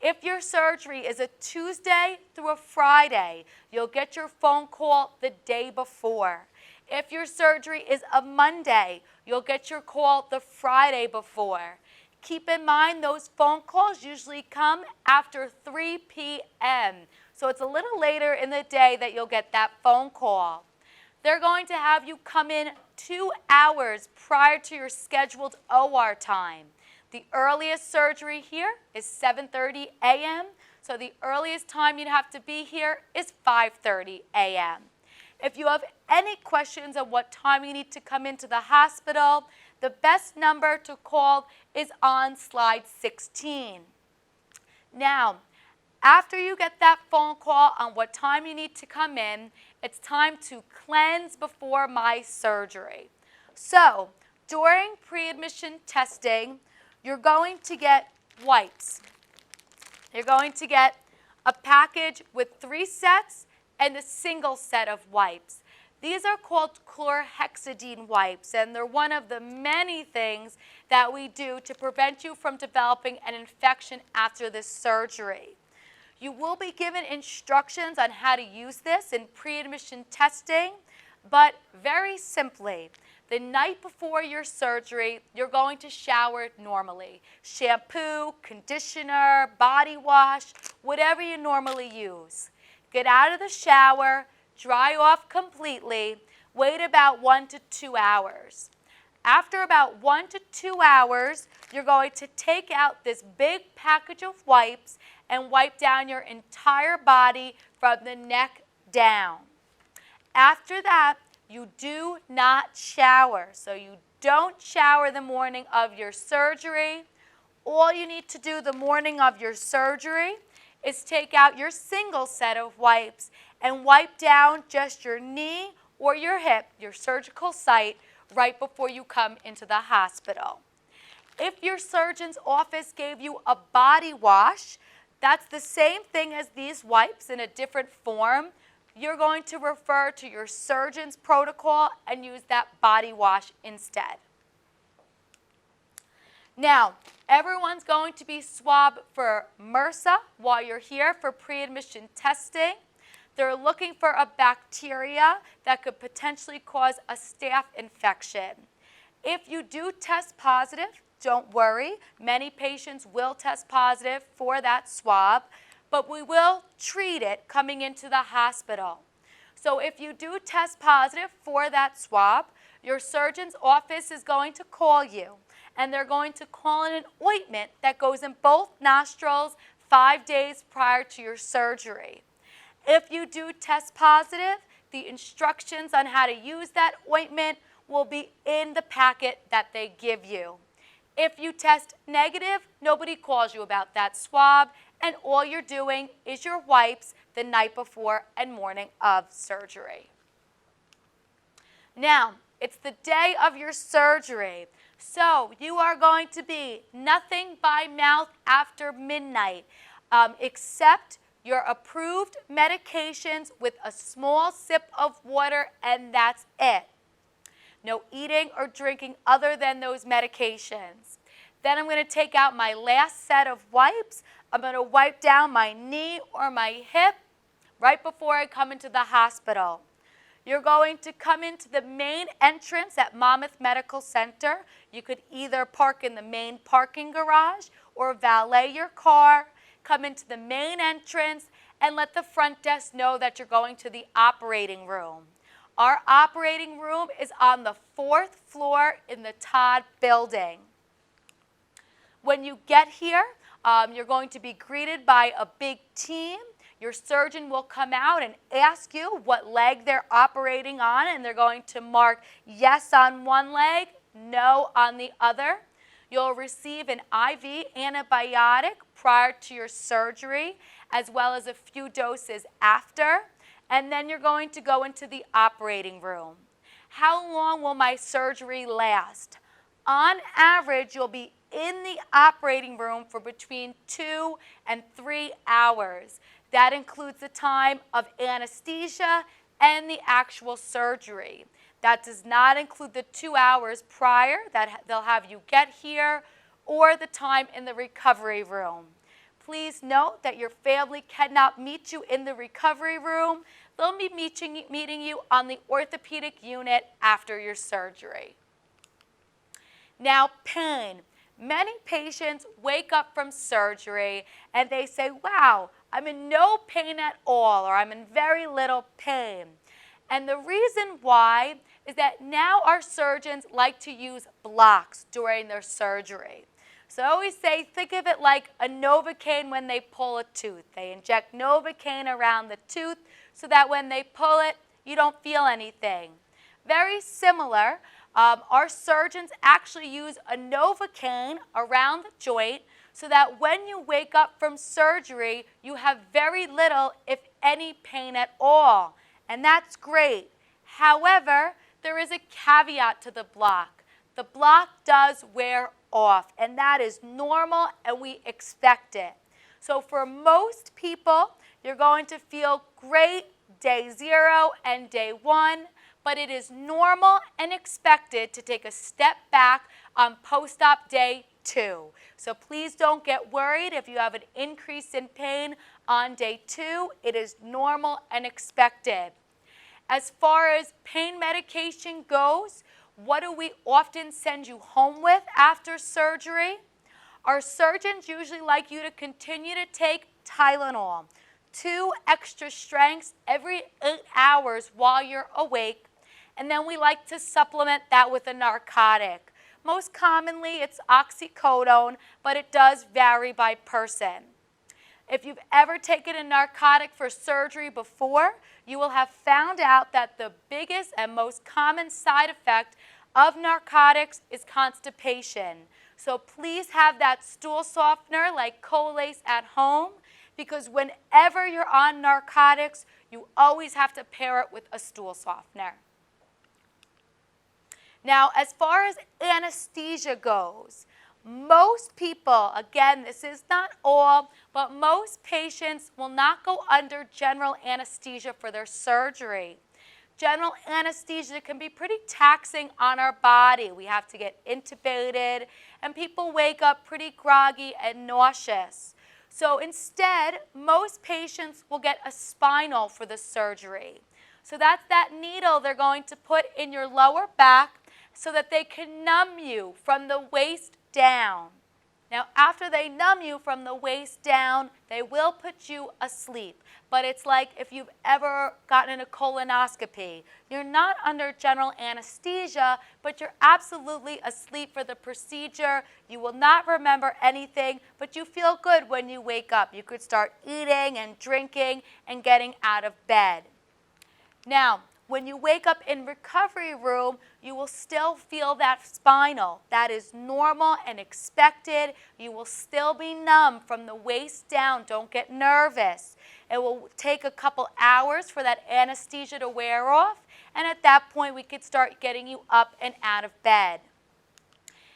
If your surgery is a Tuesday through a Friday, you'll get your phone call the day before. If your surgery is a Monday, you'll get your call the Friday before. Keep in mind those phone calls usually come after 3 p.m., so it's a little later in the day that you'll get that phone call. They're going to have you come in 2 hours prior to your scheduled OR time. The earliest surgery here is 7:30 a.m., so the earliest time you'd have to be here is 5:30 a.m. If you have any questions on what time you need to come into the hospital, the best number to call is on slide 16. Now, after you get that phone call on what time you need to come in, it's time to cleanse before my surgery. So, during pre-admission testing, you're going to get wipes. You're going to get a package with 3 sets and a single set of wipes. These are called chlorhexidine wipes, and they're one of the many things that we do to prevent you from developing an infection after this surgery. You will be given instructions on how to use this in pre-admission testing, but very simply, the night before your surgery, you're going to shower normally. Shampoo, conditioner, body wash, whatever you normally use. Get out of the shower, dry off completely, wait about 1 to 2 hours. After about 1 to 2 hours, you're going to take out this big package of wipes and wipe down your entire body from the neck down. After that, you do not shower. So you don't shower the morning of your surgery. All you need to do the morning of your surgery is take out your single set of wipes and wipe down just your knee or your hip, your surgical site, right before you come into the hospital. If your surgeon's office gave you a body wash, that's the same thing as these wipes in a different form. You're going to refer to your surgeon's protocol and use that body wash instead. Now, everyone's going to be swabbed for MRSA while you're here for pre-admission testing. They're looking for a bacteria that could potentially cause a staph infection. If you do test positive, don't worry. Many patients will test positive for that swab, but we will treat it coming into the hospital. So if you do test positive for that swab, your surgeon's office is going to call you, and they're going to call in an ointment that goes in both nostrils 5 days prior to your surgery. If you do test positive, the instructions on how to use that ointment will be in the packet that they give you. If you test negative, nobody calls you about that swab, and all you're doing is your wipes the night before and morning of surgery. Now, it's the day of your surgery, so you are going to be nothing by mouth after midnight, except your approved medications with a small sip of water, and that's it. No eating or drinking other than those medications. Then I'm going to take out my last set of wipes. I'm going to wipe down my knee or my hip right before I come into the hospital. You're going to come into the main entrance at Monmouth Medical Center. You could either park in the main parking garage or valet your car, come into the main entrance, and let the front desk know that you're going to the operating room. Our operating room is on the 4th floor in the Todd building. When you get here, you're going to be greeted by a big team. Your surgeon will come out and ask you what leg they're operating on, and they're going to mark yes on one leg, no on the other. You'll receive an IV antibiotic prior to your surgery, as well as a few doses after. and then you're going to go into the operating room. How long will my surgery last? On average, you'll be in the operating room for between 2 and 3 hours. That includes the time of anesthesia and the actual surgery. That does not include the 2 hours prior that they'll have you get here or the time in the recovery room. Please note that your family cannot meet you in the recovery room. They'll be meeting you on the orthopedic unit after your surgery. Now, pain. Many patients wake up from surgery and they say, wow, I'm in no pain at all, or I'm in very little pain. And the reason why is that now our surgeons like to use blocks during their surgery. So I always say, think of it like a Novocaine when they pull a tooth. They inject Novocaine around the tooth so that when they pull it, you don't feel anything. Very similar, our surgeons actually use a Novocaine around the joint so that when you wake up from surgery, you have very little, if any, pain at all. And that's great. However, there is a caveat to the block. The block does wear off, and that is normal, and we expect it. So for most people, you're going to feel great day 0 and day 1, but it is normal and expected to take a step back on post-op day 2. So please don't get worried if you have an increase in pain on day 2. It is normal and expected. As far as pain medication goes, what do we often send you home with after surgery? Our surgeons usually like you to continue to take Tylenol, 2 extra strengths every 8 hours while you're awake, and then we like to supplement that with a narcotic. Most commonly, it's oxycodone, but it does vary by person. If you've ever taken a narcotic for surgery before, you will have found out that the biggest and most common side effect of narcotics is constipation. So please have that stool softener like Colace at home, because whenever you're on narcotics, you always have to pair it with a stool softener. Now, as far as anesthesia goes, most people, again, this is not all, but most patients will not go under general anesthesia for their surgery. General anesthesia can be pretty taxing on our body. We have to get intubated, and people wake up pretty groggy and nauseous. So instead, most patients will get a spinal for the surgery. So that's that needle they're going to put in your lower back so that they can numb you from the waist down. Now, after they numb you from the waist down, they will put you asleep. But it's like if you've ever gotten a colonoscopy. You're not under general anesthesia, but you're absolutely asleep for the procedure. You will not remember anything, but you feel good when you wake up. You could start eating and drinking and getting out of bed. Now, when you wake up in recovery room, you will still feel that spinal. That is normal and expected. You will still be numb from the waist down. Don't get nervous. It will take a couple hours for that anesthesia to wear off, and at that point, we could start getting you up and out of bed.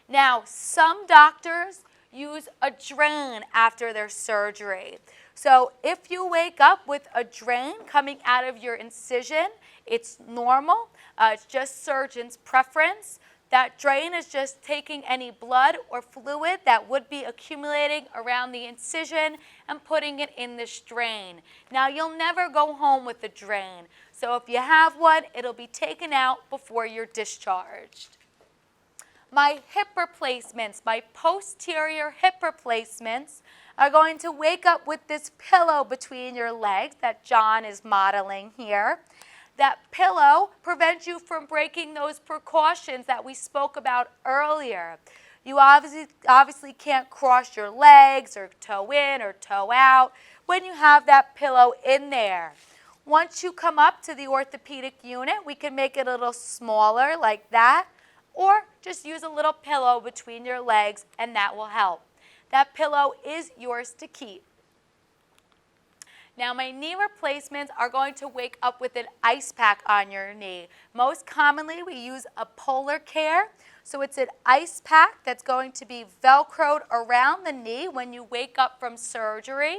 Now, some doctors use a drain after their surgery. So if you wake up with a drain coming out of your incision, it's normal. It's just surgeon's preference. That drain is just taking any blood or fluid that would be accumulating around the incision and putting it in this drain. Now, you'll never go home with a drain. So if you have one, it'll be taken out before you're discharged. My hip replacements, my posterior hip replacements, are going to wake up with this pillow between your legs that John is modeling here. That pillow prevents you from breaking those precautions that we spoke about earlier. You obviously can't cross your legs or toe in or toe out when you have that pillow in there. Once you come up to the orthopedic unit, we can make it a little smaller like that, or just use a little pillow between your legs and that will help. That pillow is yours to keep. Now, my knee replacements are going to wake up with an ice pack on your knee. Most commonly, we use a Polar Care. So it's an ice pack that's going to be Velcroed around the knee when you wake up from surgery.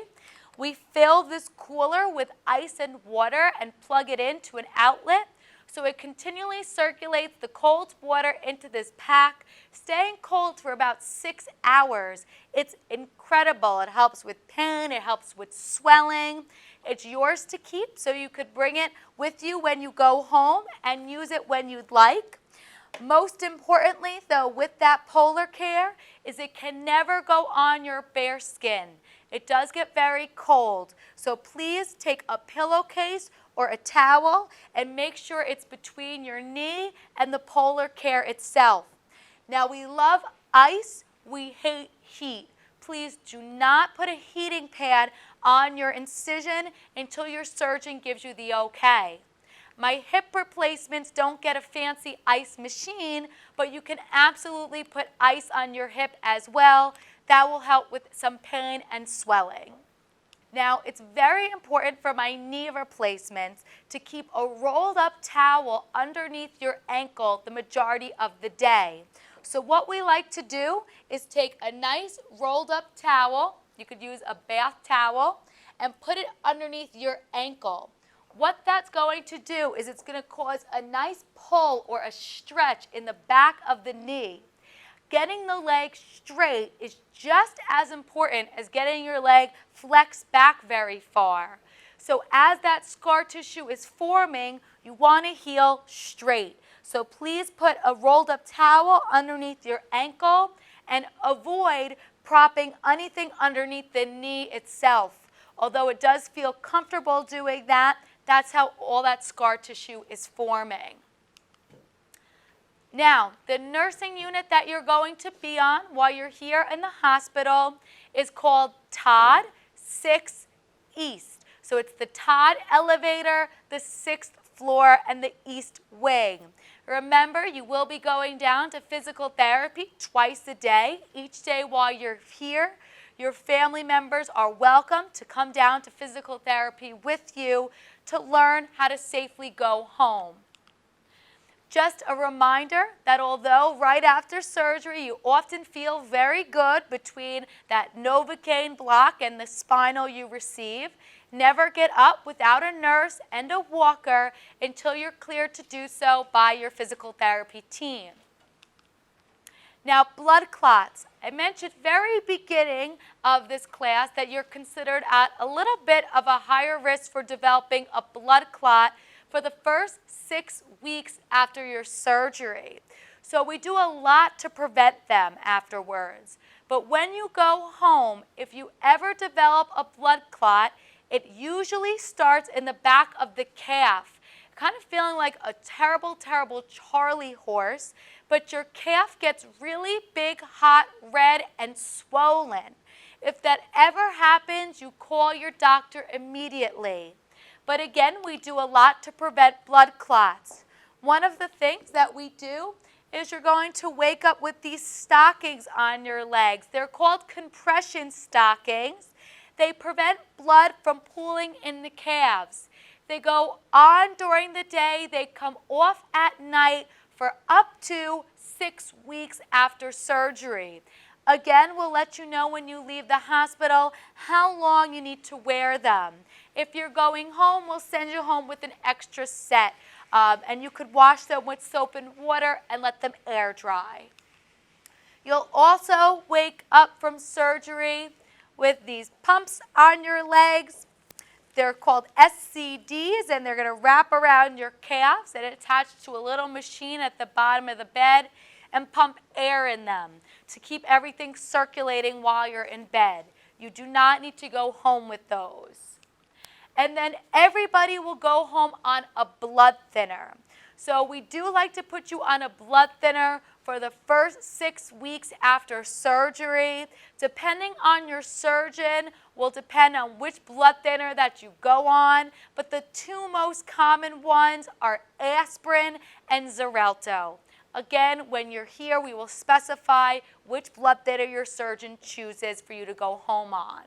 We fill this cooler with ice and water and plug it into an outlet. So it continually circulates the cold water into this pack, staying cold for about 6 hours. It's incredible. It helps with pain. It helps with swelling. It's yours to keep, so you could bring it with you when you go home and use it when you'd like. Most importantly, though, with that Polar Care, is it can never go on your bare skin. It does get very cold, so please take a pillowcase or a towel and make sure it's between your knee and the Polar Care itself. Now, we love ice, we hate heat. Please do not put a heating pad on your incision until your surgeon gives you the okay. My hip replacements don't get a fancy ice machine, but you can absolutely put ice on your hip as well. That will help with some pain and swelling. Now, it's very important for my knee replacements to keep a rolled up towel underneath your ankle the majority of the day. So what we like to do is take a nice rolled up towel, you could use a bath towel, and put it underneath your ankle. What that's going to do is it's going to cause a nice pull or a stretch in the back of the knee. Getting the leg straight is just as important as getting your leg flexed back very far. So as that scar tissue is forming, you want to heal straight. So please put a rolled up towel underneath your ankle and avoid propping anything underneath the knee itself. Although it does feel comfortable doing that, that's how all that scar tissue is forming. Now, the nursing unit that you're going to be on while you're here in the hospital is called TOD 6 East. So it's the TOD elevator, the 6th floor, and the East wing. Remember, you will be going down to physical therapy twice a day, each day while you're here. Your family members are welcome to come down to physical therapy with you to learn how to safely go home. Just a reminder that although right after surgery you often feel very good between that Novocaine block and the spinal you receive, never get up without a nurse and a walker until you're cleared to do so by your physical therapy team. Now, blood clots. I mentioned very beginning of this class that you're considered at a little bit of a higher risk for developing a blood clot for the first 6 weeks after your surgery. So we do a lot to prevent them afterwards. But when you go home, if you ever develop a blood clot, it usually starts in the back of the calf, kind of feeling like a terrible, terrible Charlie horse, but your calf gets really big, hot, red, and swollen. If that ever happens, you call your doctor immediately. But again, we do a lot to prevent blood clots. One of the things that we do is you're going to wake up with these stockings on your legs. They're called compression stockings. They prevent blood from pooling in the calves. They go on during the day. They come off at night for up to 6 weeks after surgery. Again, we'll let you know when you leave the hospital how long you need to wear them. If you're going home, we'll send you home with an extra set. And you could wash them with soap and water and let them air dry. You'll also wake up from surgery with these pumps on your legs. They're called SCDs, and they're going to wrap around your calves and attach to a little machine at the bottom of the bed and pump air in them to keep everything circulating while you're in bed. You do not need to go home with those. And then everybody will go home on a blood thinner. So we do like to put you on a blood thinner for the first 6 weeks after surgery. Depending on your surgeon will depend on which blood thinner that you go on, but the two most common ones are aspirin and Xarelto. Again, when you're here, we will specify which blood thinner your surgeon chooses for you to go home on.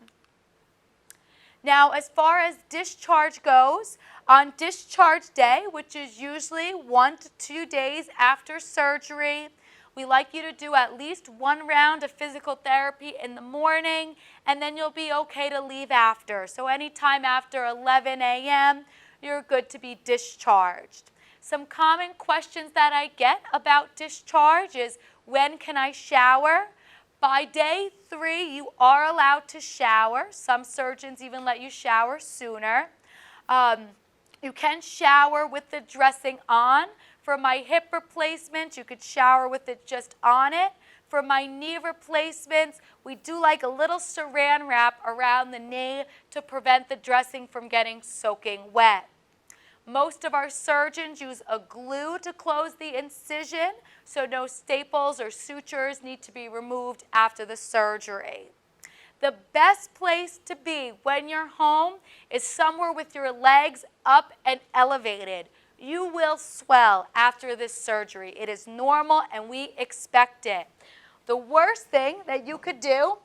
Now, as far as discharge goes, on discharge day, which is usually 1 to 2 days after surgery, we like you to do at least 1 round of physical therapy in the morning, and then you'll be okay to leave after. So anytime after 11 a.m., you're good to be discharged. Some common questions that I get about discharge is, when can I shower? By day 3, you are allowed to shower. Some surgeons even let you shower sooner. You can shower with the dressing on. For my hip replacement, you could shower with it just on it. For my knee replacements, we do like a little saran wrap around the knee to prevent the dressing from getting soaking wet. Most of our surgeons use a glue to close the incision, so no staples or sutures need to be removed after the surgery. The best place to be when you're home is somewhere with your legs up and elevated. You will swell after this surgery. It is normal and we expect it. The worst thing that you could do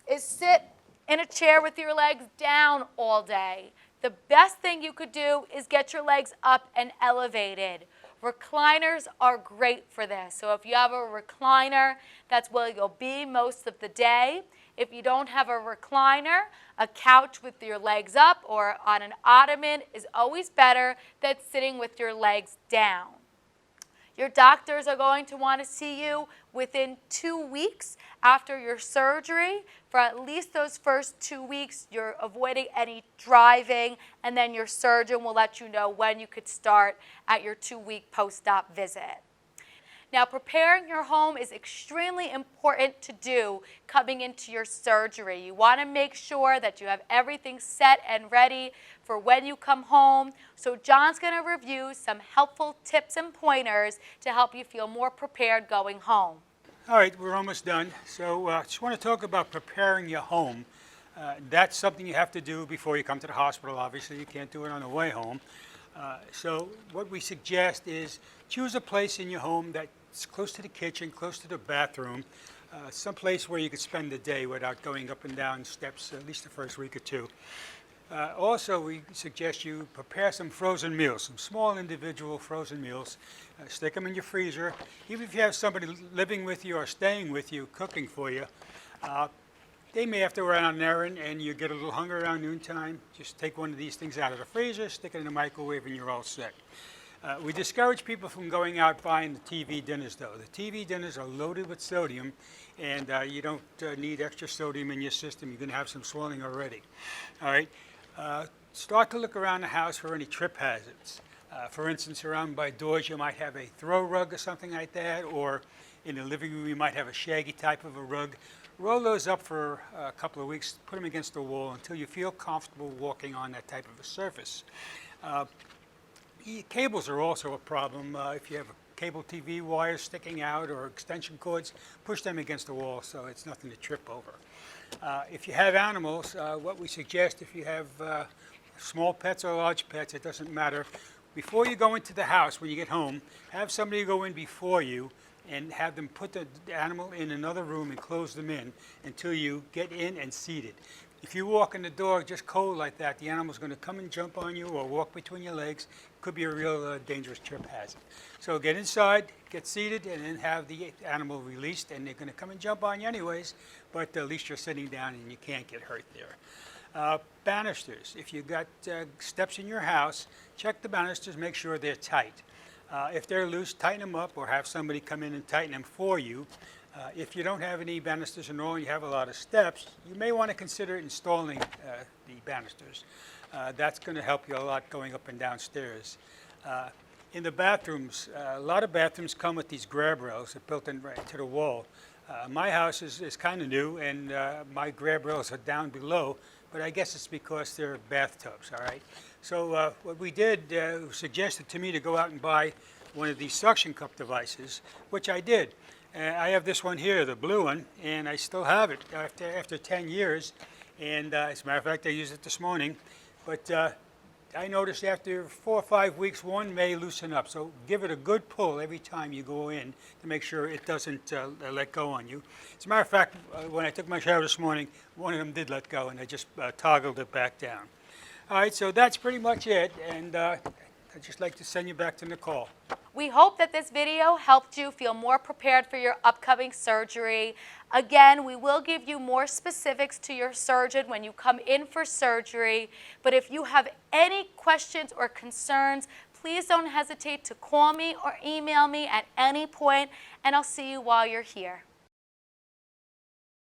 is sit in a chair with your legs down all day. The best thing you could do is get your legs up and elevated. Recliners are great for this. So if you have a recliner, that's where you'll be most of the day. If you don't have a recliner, a couch with your legs up or on an ottoman is always better than sitting with your legs down. Your doctors are going to want to see you within 2 weeks after your surgery. For at least those first 2 weeks, you're avoiding any driving, and then your surgeon will let you know when you could start at your 2-week post-op visit. Now, preparing your home is extremely important to do coming into your surgery. You want to make sure that you have everything set and ready for when you come home. So John's going to review some helpful tips and pointers to help you feel more prepared going home. All right, we're almost done. So I just want to talk about preparing your home. That's something you have to do before you come to the hospital. Obviously, you can't do it on the way home. So what we suggest is choose a place in your home that's close to the kitchen, close to the bathroom, some place where you could spend the day without going up and down steps, at least the first week or two. Also, we suggest you prepare some frozen meals, some small individual frozen meals. Stick them in your freezer. Even if you have somebody living with you or staying with you, cooking for you, they may have to run on an errand and you get a little hungry around noontime. Just take one of these things out of the freezer, stick it in the microwave, and you're all set. We discourage people from going out buying the TV dinners, though. The TV dinners are loaded with sodium, and you don't need extra sodium in your system. You're going to have some swelling already. All right. Start to look around the house for any trip hazards. For instance, around by doors, you might have a throw rug or something like that, or in the living room, you might have a shaggy type of a rug. Roll those up for a couple of weeks, put them against the wall until you feel comfortable walking on that type of a surface. Cables are also a problem. If you have cable TV wires sticking out or extension cords, push them against the wall so it's nothing to trip over. If you have animals, what we suggest, if you have small pets or large pets, it doesn't matter. Before you go into the house, when you get home, have somebody go in before you and have them put the animal in another room and close them in until you get in and seat it. If you walk in the door just cold like that, the animal's going to come and jump on you or walk between your legs. Could be a real dangerous trip hazard. So get inside, get seated, and then have the animal released, and they're going to come and jump on you anyways, but at least you're sitting down and you can't get hurt there. Banisters. If you've got steps in your house, check the banisters, make sure they're tight. If they're loose, tighten them up or have somebody come in and tighten them for you. If you don't have any banisters and all, you have a lot of steps, you may want to consider installing the banisters. That's going to help you a lot going up and down stairs. In the bathrooms, a lot of bathrooms come with these grab rails that are built in right to the wall. My house is kind of new, and my grab rails are down below, but I guess it's because they're bathtubs, all right? So what we did, suggested to me to go out and buy one of these suction cup devices, which I did. I have this one here, the blue one, and I still have it after 10 years. And as a matter of fact, I used it this morning. But I noticed after 4 or 5 weeks, one may loosen up. So give it a good pull every time you go in to make sure it doesn't let go on you. As a matter of fact, when I took my shower this morning, one of them did let go, and I just toggled it back down. All right, so that's pretty much it, and I'd just like to send you back to Nicole. We hope that this video helped you feel more prepared for your upcoming surgery. Again, we will give you more specifics to your surgeon when you come in for surgery. But if you have any questions or concerns, please don't hesitate to call me or email me at any point, and I'll see you while you're here.